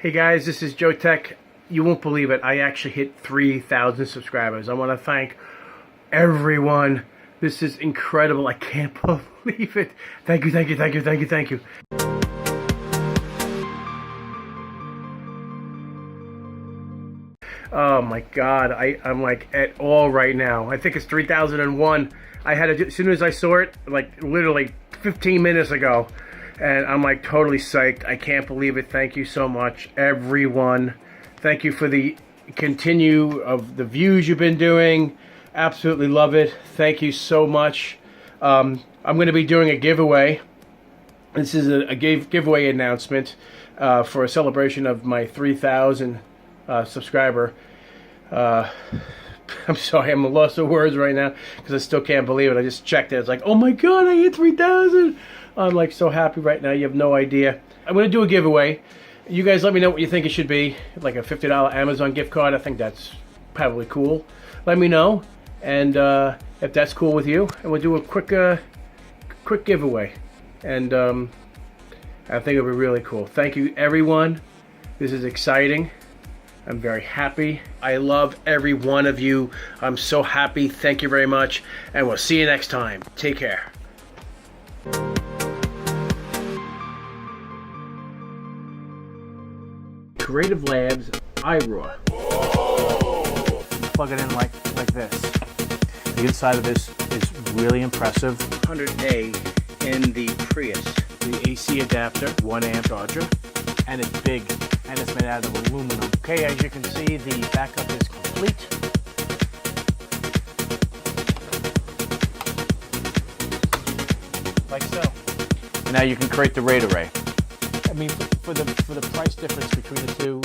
Hey guys, this is Joe Tech. You won't believe it. I actually hit 3,000 subscribers. I want to thank everyone. This is incredible. I can't believe it. Thank you, thank you, thank you, thank you, thank you. Oh my God, I'm like at all right now. I think it's 3001. I had to, as soon as I saw it, like literally 15 minutes ago, and I'm like totally psyched. I can't believe it. Thank you so much, everyone. Thank you for the continue of the views you've been doing. Absolutely love it. Thank you so much. I'm going to be doing a giveaway. This is a giveaway announcement for a celebration of my 3,000 subscriber. I'm sorry, I'm lost of words right now because I still can't believe it. I just checked it. It's like, oh my God, I hit 3,000. I'm like so happy right now. You have no idea. I'm going to do a giveaway. You guys let me know what you think it should be. Like a $50 Amazon gift card. I think that's probably cool. Let me know. And if that's cool with you, and we'll do a quick giveaway. And I think it'll be really cool. Thank you, everyone. This is exciting. I'm very happy. I love every one of you. I'm so happy. Thank you very much. And we'll see you next time. Take care. Creative Labs iRaw. Plug it in like this. The inside of this is really impressive. 100A in the Prius. The AC adapter, 1 amp charger, and it's big, and it's made out of aluminum. Okay, as you can see, the backup is complete. Like so. And now you can create the RAID array. I mean, for the price difference between the two,